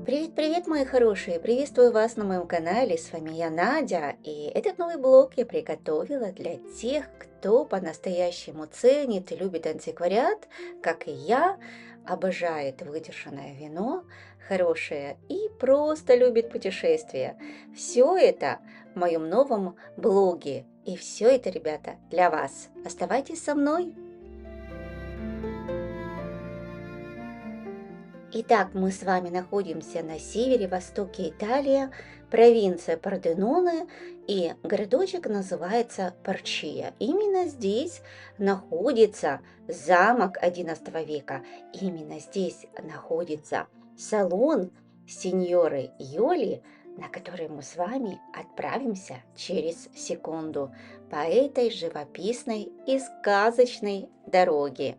Привет, мои хорошие! Приветствую вас на моем канале. С вами я, Надя. И этот новый блог я приготовила для тех, кто по-настоящему ценит и любит антиквариат, как и я, обожает выдержанное вино, хорошее и просто любит путешествия. Все это в моем новом блоге. И все это, ребята, для вас. Оставайтесь со мной. Итак, мы с вами находимся на севере-востоке Италии, провинция Порденоне, и городочек называется Порчия. Именно здесь находится замок XI века. Именно здесь находится салон сеньоры Йоли, на который мы с вами отправимся через секунду по этой живописной и сказочной дороге.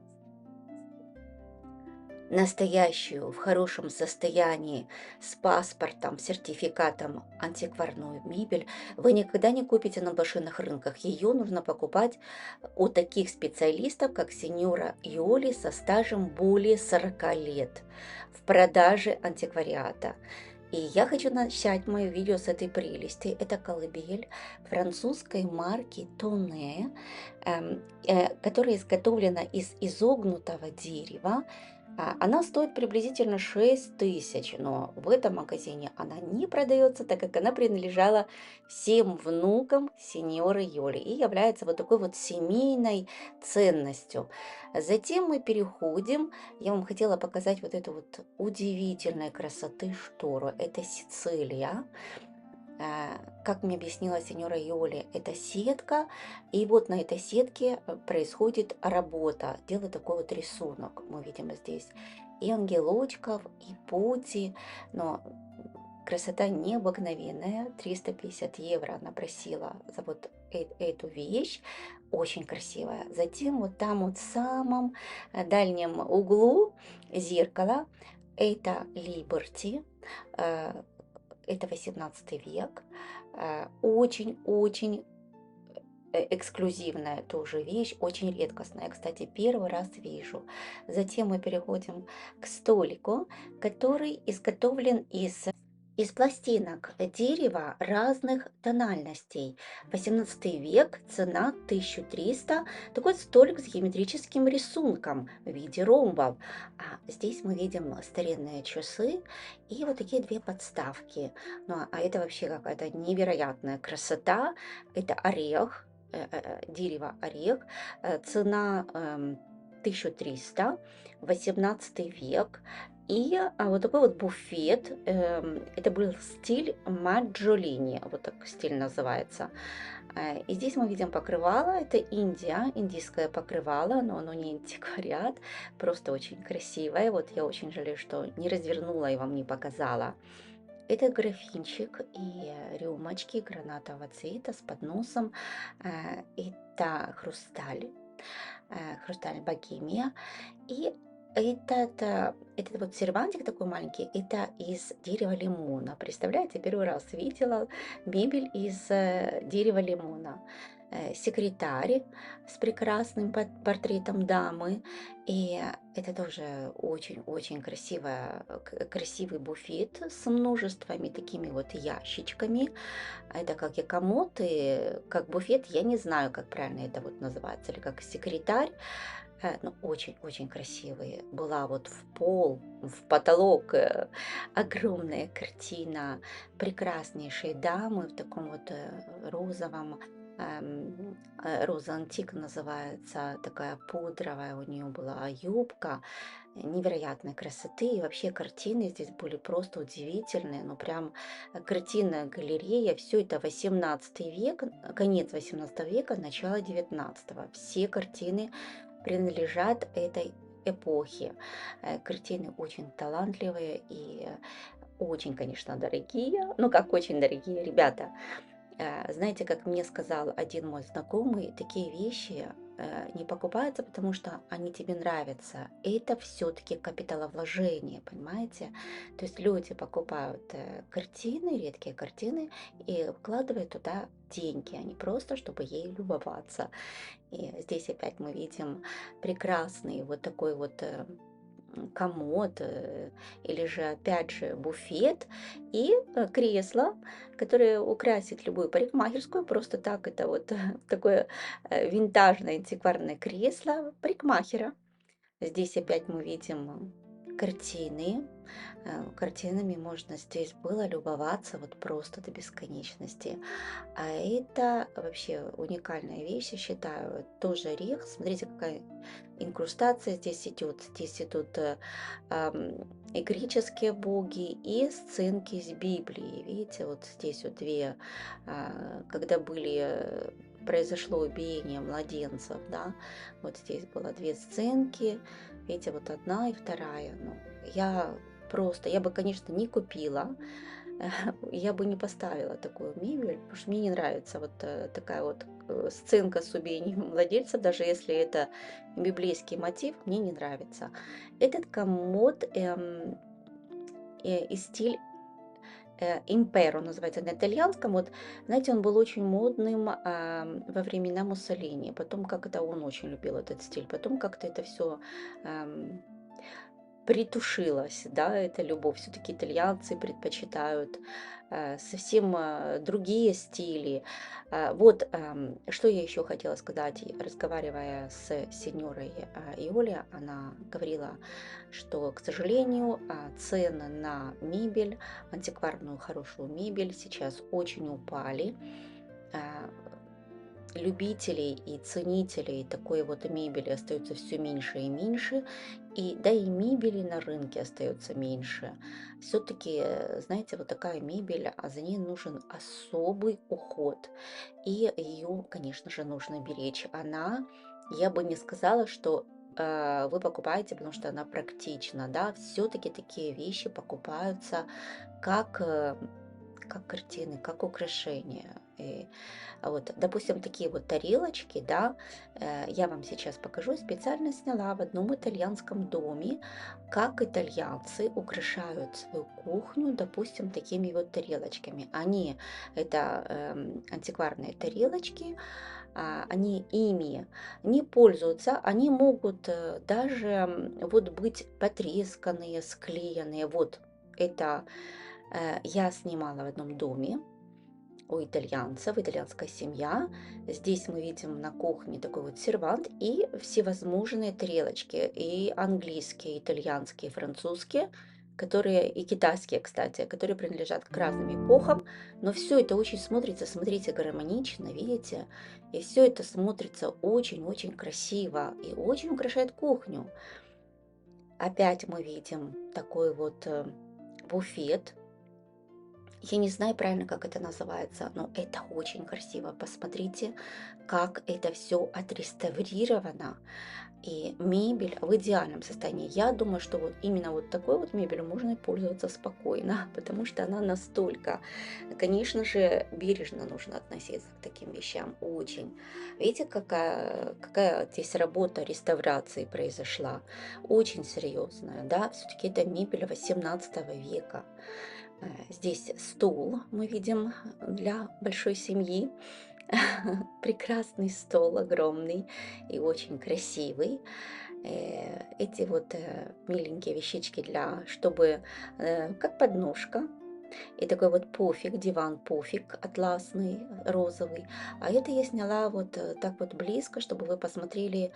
Настоящую, в хорошем состоянии, с паспортом, сертификатом антикварную мебель вы никогда не купите на блошиных рынках. Ее нужно покупать у таких специалистов, как сеньора Иоли со стажем более 40 лет в продаже антиквариата. И я хочу начать мое видео с этой прелести. Это колыбель французской марки Тоне, которая изготовлена из изогнутого дерева. Она стоит приблизительно 6000, но в этом магазине она не продается, так как она принадлежала всем внукам сеньоры Йоли и является вот такой вот семейной ценностью. Затем мы переходим, я вам хотела показать вот эту вот удивительной красоты штору. Это Сицилия. Как мне объяснила сеньора Йоли, это сетка, и вот на этой сетке происходит работа, делает такой вот рисунок. Мы видим здесь и ангелочков, и пути, но красота необыкновенная. 350 евро она просила за вот эту вещь, очень красивая. Затем вот там вот в самом дальнем углу зеркало, это Liberty, это 18 век. Очень-очень эксклюзивная тоже вещь, очень редкостная. Кстати, первый раз вижу. Затем мы переходим к столику, который изготовлен из пластинок дерева разных тональностей. 18 век, цена 1300. Такой столик с геометрическим рисунком в виде ромбов. А здесь мы видим старинные часы и вот такие две подставки. Ну, а это вообще какая-то невероятная красота. Это орех, дерево орех. Цена 1300, 18 век. И вот такой вот буфет, это был стиль Маджолини, вот так стиль называется. И здесь мы видим покрывало, это Индия, индийское покрывало, но оно не антиквариат, просто очень красивое. Вот я очень жалею, что не развернула и вам не показала. Это графинчик и рюмочки гранатового цвета с подносом. Это хрусталь, хрусталь богемия. И этот вот сервантик такой маленький, это из дерева лимона. Представляете, первый раз видела мебель из дерева лимона. Секретарь с прекрасным портретом дамы. И это тоже очень-очень красивый буфет с множествами такими вот ящичками. Это как и комод, и как буфет, я не знаю, как правильно это вот называется, или как секретарь. Ну, очень-очень красивые. Была вот в пол, в потолок огромная картина прекраснейшей дамы в таком вот розовом, роза антик называется, такая пудровая у нее была юбка, невероятной красоты. И вообще картины здесь были просто удивительные, ну прям картинная галерея. Все это 18 век, конец 18 века, начало 19. Все картины принадлежат этой эпохе. Картины очень талантливые и очень, конечно, дорогие. Ну, как очень дорогие, ребята. Знаете, как мне сказал один мой знакомый, такие вещи не покупаются, потому что они тебе нравятся. Это все-таки капиталовложение, понимаете? То есть люди покупают картины, редкие картины, и вкладывают туда деньги, а не просто, чтобы ей любоваться. И здесь опять мы видим прекрасный вот такой вот комод, или же опять же буфет и кресло, которое украсит любую парикмахерскую. Просто так это вот такое винтажное антикварное кресло парикмахера. Здесь опять мы видим картины. Картинами можно здесь было любоваться вот просто до бесконечности. А это вообще уникальная вещь, я считаю. Тоже орех. Смотрите, какая инкрустация здесь идет. Здесь идут и греческие боги, и сценки из Библии. Видите, вот здесь вот две, когда произошло убиение младенцев, да, вот здесь было две сценки, видите, вот одна и вторая. Ну, я бы, конечно, не купила, я бы не поставила такую мебель, потому что мне не нравится вот такая вот сценка с убиением младенца, даже если это библейский мотив, мне не нравится. Этот комод и стиль имперо называется на итальянском. Вот, знаете, он был очень модным во времена Муссолини. Потом как-то он очень любил этот стиль. Потом как-то это все притушилась, да, эта любовь. Все-таки итальянцы предпочитают совсем другие стили. Вот что я еще хотела сказать, разговаривая с сеньорой Иоли, она говорила, что, к сожалению, цены на мебель, антикварную хорошую мебель сейчас очень упали. А, Любителей и ценителей такой вот мебели остается все меньше и меньше, и да и мебели на рынке остается меньше. Все-таки, знаете, вот такая мебель, а за ней нужен особый уход, и ее, конечно же, нужно беречь. Я бы не сказала, что вы покупаете, потому что она практична, да, все-таки такие вещи покупаются как как картины, как украшения. Вот, допустим, такие вот тарелочки, да, я вам сейчас покажу, специально сняла в одном итальянском доме, как итальянцы украшают свою кухню, допустим, такими вот тарелочками. Это антикварные тарелочки, они ими не пользуются, они могут даже вот быть потресканные, склеенные. Вот это я снимала в одном доме у итальянцев, итальянская семья. Здесь мы видим на кухне такой вот сервант и всевозможные тарелочки, и английские, итальянские, французские, которые и китайские, кстати, которые принадлежат к разным эпохам, но все это очень смотрится, смотрите, гармонично, видите, и все это смотрится очень-очень красиво и очень украшает кухню. Опять мы видим такой вот буфет. Я не знаю правильно, как это называется, но это очень красиво. Посмотрите, как это все отреставрировано. И мебель в идеальном состоянии. Я думаю, что вот именно вот такой вот мебелью можно и пользоваться спокойно, потому что она настолько, конечно же, бережно нужно относиться к таким вещам. Очень. Видите, какая здесь работа реставрации произошла? Очень серьезная, да? Все-таки это мебель 18 века. Здесь стул мы видим для большой семьи. Прекрасный стол, огромный и очень красивый. Эти вот миленькие вещички чтобы как подножка. И такой вот пуфик, диван-пуфик атласный, розовый. А это я сняла вот так вот близко, чтобы вы посмотрели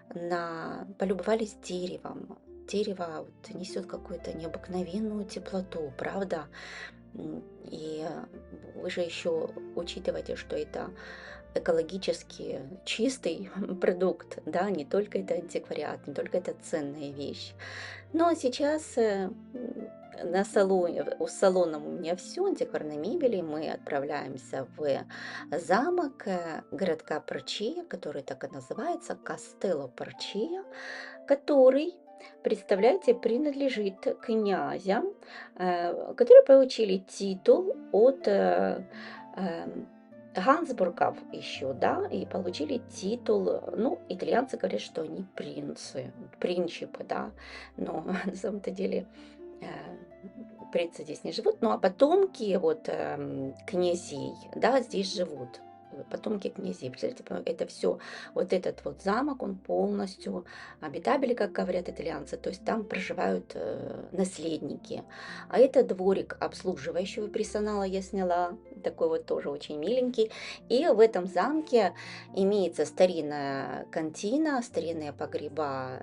полюбовались деревом. Дерево вот несет какую-то необыкновенную теплоту, правда? И вы же еще учитываете, что это экологически чистый продукт, да, не только это антиквариат, не только это ценная вещь. Но сейчас у салоном у меня все, антикварной мебели. Мы отправляемся в замок городка Порчия, который так и называется, Кастелло Порчия, который, представляете, принадлежит князям, которые получили титул от Гансбургов еще, да, и получили титул, ну, итальянцы говорят, что они принципы, да, но на самом-то деле э, принцы здесь не живут, ну, а потомки вот князей, да, здесь живут. потомки князей. Представляете, это все, вот этот вот замок, он полностью обитабель, как говорят итальянцы, то есть там проживают наследники. А это дворик обслуживающего персонала я сняла, такой вот тоже очень миленький. И в этом замке имеется старинная кантина, старинные погреба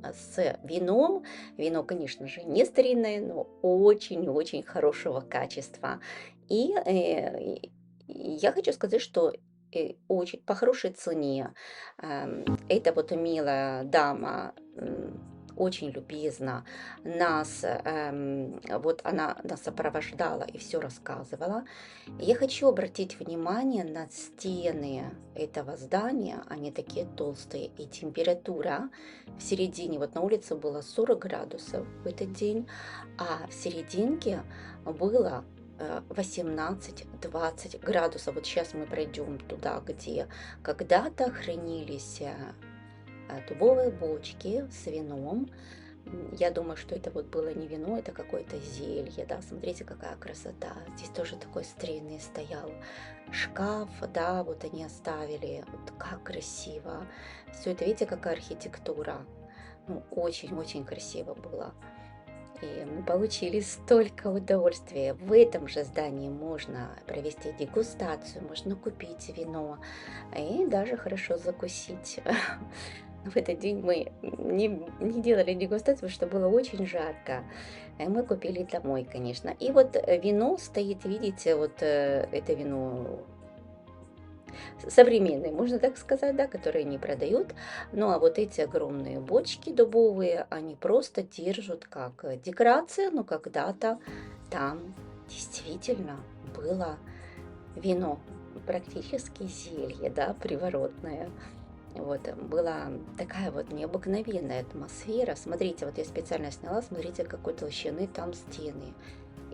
с вином. Вино, конечно же, не старинное, но очень-очень хорошего качества. И я хочу сказать, что очень по хорошей цене эта вот милая дама очень любезно вот она нас сопровождала и все рассказывала. Я хочу обратить внимание на стены этого здания, они такие толстые, и температура в середине, вот на улице было 40 градусов в этот день, а в серединке было 18-20 градусов. Вот сейчас мы пройдем туда, где когда-то хранились дубовые бочки с вином. Я думаю, что это вот было не вино, это какое-то зелье, да, смотрите, какая красота. Здесь тоже такой старинный стоял шкаф, да, вот они оставили, вот как красиво. Все это, видите, какая архитектура. Ну, очень-очень красиво было. И мы получили столько удовольствия. В этом же здании можно провести дегустацию, можно купить вино и даже хорошо закусить. В этот день мы не делали дегустацию, потому что было очень жарко. Мы купили домой, конечно. И вот вино стоит, видите, вот это вино современные, можно так сказать, да, которые не продают. Ну а вот эти огромные бочки дубовые, они просто держат как декорация, но когда-то там действительно было вино, практически зелье, да, приворотное. Вот, была такая вот необыкновенная атмосфера. Смотрите, вот я специально сняла, смотрите, какой толщины там стены.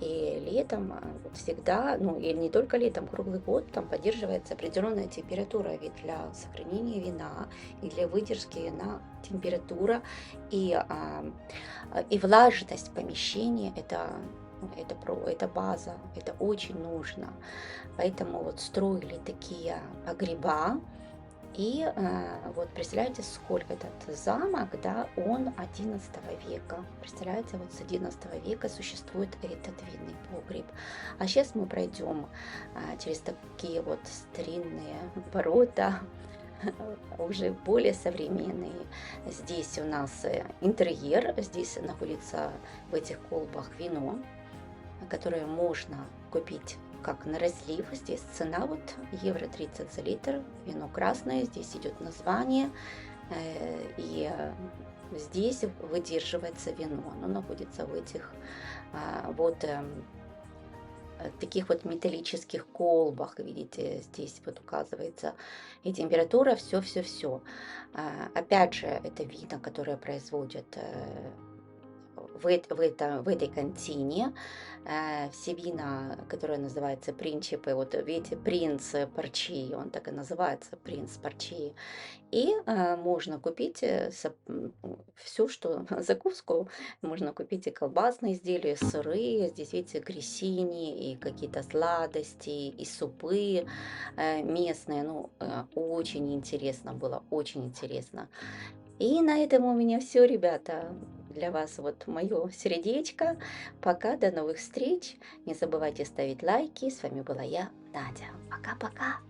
И летом вот всегда, ну и не только летом, круглый год там поддерживается определенная температура, ведь для сохранения вина и для выдержки вина температура и влажность помещения это база, это очень нужно. Поэтому вот строили такие погреба, вот представляете, сколько этот замок, да, он 11 века. Представляете, вот с 11 века существует этот винный погреб. А сейчас мы пройдем через такие вот старинные ворота, уже более современные. Здесь у нас интерьер, здесь находится в этих колбах вино, которые можно купить как на разлив. Здесь цена вот евро 30 за литр. Вино красное, здесь идет название. И здесь выдерживается вино. Оно находится в этих вот таких вот металлических колбах. Видите, здесь вот указывается и температура, все. Опять же, это вина, которое производят в этой контине все вина, которые называются принчипы, вот видите, принц Парчи, он так и называется, принц Парчи. И можно купить все, что закуску, можно купить и колбасные изделия, сыры, здесь видите, грессини, и какие-то сладости, и супы местные, ну, очень интересно было, очень интересно. И на этом у меня все, ребята. Для вас вот мое сердечко. Пока, до новых встреч. Не забывайте ставить лайки. С вами была я, Надя. Пока-пока.